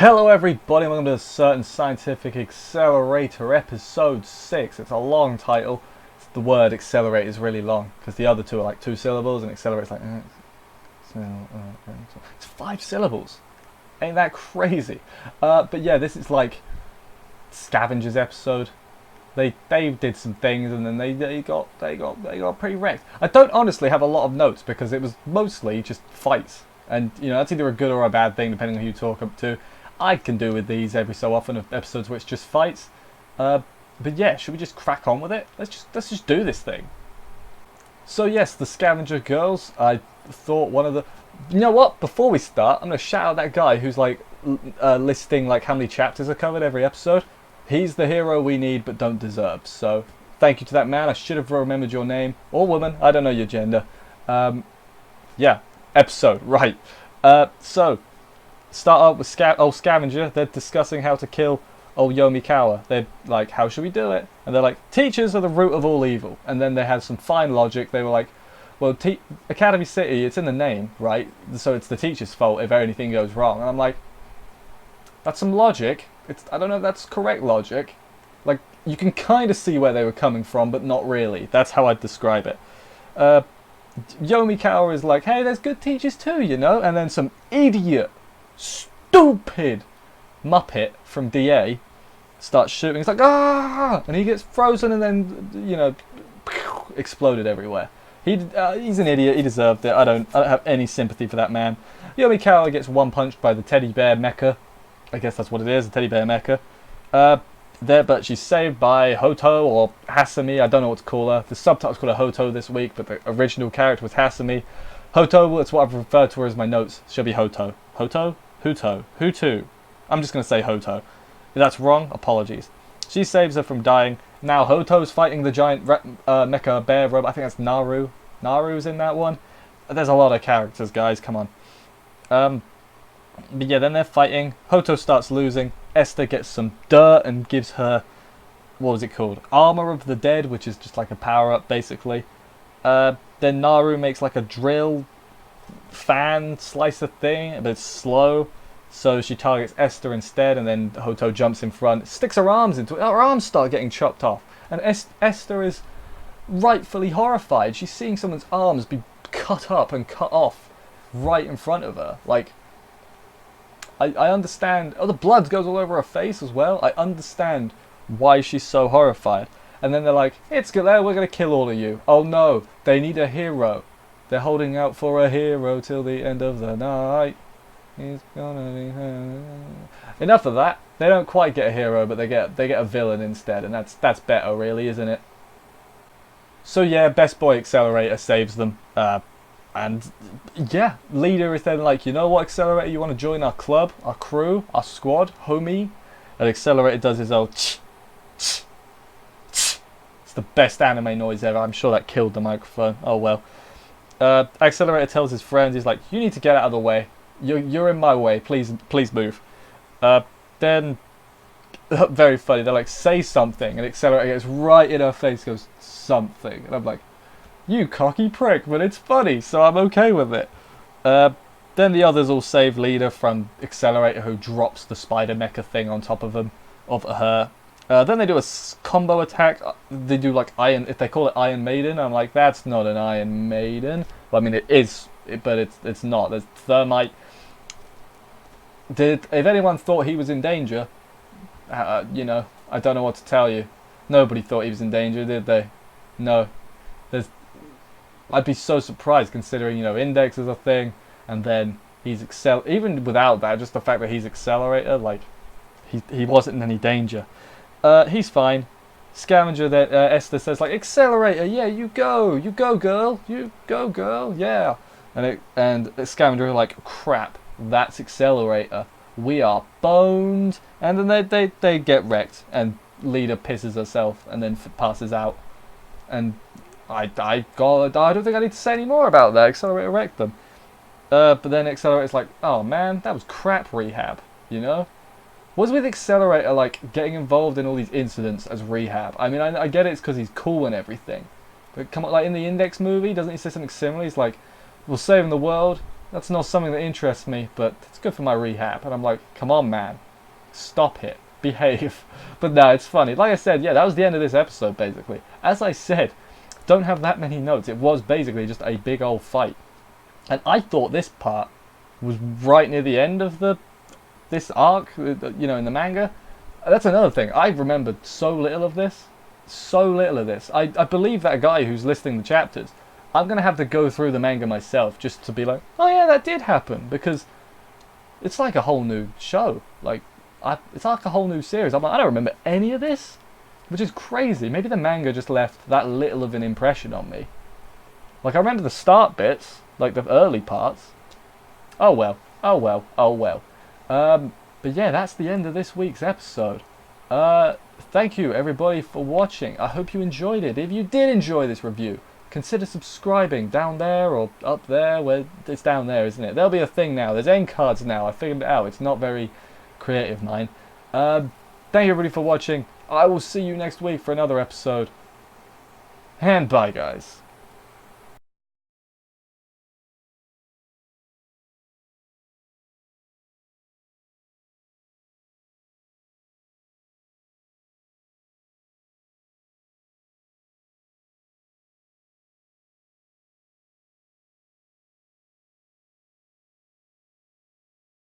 Hello everybody, welcome to a Certain Scientific Accelerator episode 6. It's a long title. The word accelerate is really long because the other two are like 2 syllables and accelerate's like it's 5 syllables. Ain't that crazy? But yeah, this is like Scavengers episode. They did some things and then they got pretty wrecked. I don't honestly have a lot of notes because it was mostly just fights. And, you know, that's either a good or a bad thing depending on who you talk up to. I can do with these every so often of episodes where it's just fights. But yeah, should we just crack on with it? Let's just do this thing. So yes, the Scavenger Girls. I thought one of the... You know what? Before we start, I'm going to shout out that guy who's like listing like how many chapters are covered every episode. He's the hero we need but don't deserve. So thank you to that man. I should have remembered your name. Or woman. I don't know your gender. Yeah. Episode, right. So, start up with old Scavenger. They're discussing how to kill old Yomikawa. They're like, how should we do it? And they're like, teachers are the root of all evil. And then they had some fine logic. They were like, well, Academy City, it's in the name, right? So it's the teacher's fault if anything goes wrong. And I'm like, that's some logic. I don't know if that's correct logic. Like, you can kind of see where they were coming from, but not really. That's how I'd describe it. Yomikawa is like, hey, there's good teachers too, you know? And then some idiot, stupid Muppet from DA starts shooting. It's like, ah! And he gets frozen and then, you know, exploded everywhere. He's an idiot. He deserved it. I don't have any sympathy for that man. Yomikawa gets one-punched by the teddy bear mecha. I guess that's what it is, a teddy bear mecha. But she's saved by Hoto or Hasumi. I don't know what to call her. The subtitles call her Hoto this week, but the original character was Hasumi. Hoto, that's what I've referred to her as my notes. She'll be Hoto. Hoto? Huto. Hutu. I'm just going to say Hoto. If that's wrong, apologies. She saves her from dying. Now Hoto's fighting the giant mecha bear robot. I think that's Naru. Naru's in that one. There's a lot of characters, guys. Come on. But yeah, then they're fighting. Hoto starts losing. Esther gets some dirt and gives her, what was it called? Armor of the Dead, which is just like a power-up, basically. Then Naru makes like a drill fan slicer thing, but it's slow. So she targets Esther instead, and then Hoto jumps in front, sticks her arms into it. Her arms start getting chopped off. And Esther is rightfully horrified. She's seeing someone's arms be cut up and cut off right in front of her. Like, I understand. Oh, the blood goes all over her face as well. I understand why she's so horrified. And then they're like, it's good, we're going to kill all of you. Oh no, they need a hero. They're holding out for a hero till the end of the night. He's gonna be home. Enough of that. They don't quite get a hero, but they get a villain instead. And that's better, really, isn't it? So yeah, Best Boy Accelerator saves them. And yeah, leader is then like, you know what, Accelerator, you want to join our club, our crew, our squad, homie? And Accelerator does his old it's the best anime noise ever. I'm sure that killed the microphone. Oh well. Accelerator tells his friends, he's like, you need to get out of the way. You're in my way. Please move. Then very funny. They're like, say something, and Accelerator gets right in her face, goes something, and I'm like, you cocky prick, but it's funny, so I'm okay with it. Then the others all save Leader from Accelerator, who drops the spider mecha thing on top of her. Then they do a combo attack. They do like if they call it Iron Maiden, I'm like, that's not an Iron Maiden. Well, I mean, it is, but it's not. There's Thermite. If anyone thought he was in danger, you know, I don't know what to tell you. Nobody thought he was in danger, did they? No. I'd be so surprised considering, you know, Index is a thing, and then he's even without that, just the fact that he's Accelerator, like, he wasn't in any danger. He's fine. Scavenger, that Esther says, like, Accelerator, yeah, you go girl, yeah. And Scavenger like, crap, that's Accelerator. We are boned. And then they get wrecked, and Leader pisses herself and then passes out. And I don't think I need to say any more about that. Accelerator wrecked them. But then Accelerator's like, oh man, that was crap rehab, you know? What's with Accelerator, like, getting involved in all these incidents as rehab? I mean, I get it's because he's cool and everything. But come on, like, in the Index movie, doesn't he say something similar? He's like, we're saving the world, That's not something that interests me, but it's good for my rehab. And I'm like, come on, man. Stop it. Behave. But no, it's funny. Like I said, yeah, that was the end of this episode, basically. As I said, don't have that many notes. It was basically just a big old fight. And I thought this part was right near the end of this arc, in the manga. That's another thing. I remembered so little of this. So little of this. I believe that guy who's listing the chapters, I'm going to have to go through the manga myself just to be like, oh yeah, that did happen. Because it's like a whole new show. It's like a whole new series. I'm like, I don't remember any of this. Which is crazy. Maybe the manga just left that little of an impression on me. Like, I remember the start bits, like the early parts. Oh well. Oh well. Oh well. But yeah, that's the end of this week's episode. Thank you everybody for watching. I hope you enjoyed it. If you did enjoy this review, consider subscribing down there or up there. Where it's down there, isn't it? There'll be a thing now. There's end cards now. I figured it out. It's not very creative, mine. Thank you everybody for watching. I will see you next week for another episode. And bye, guys.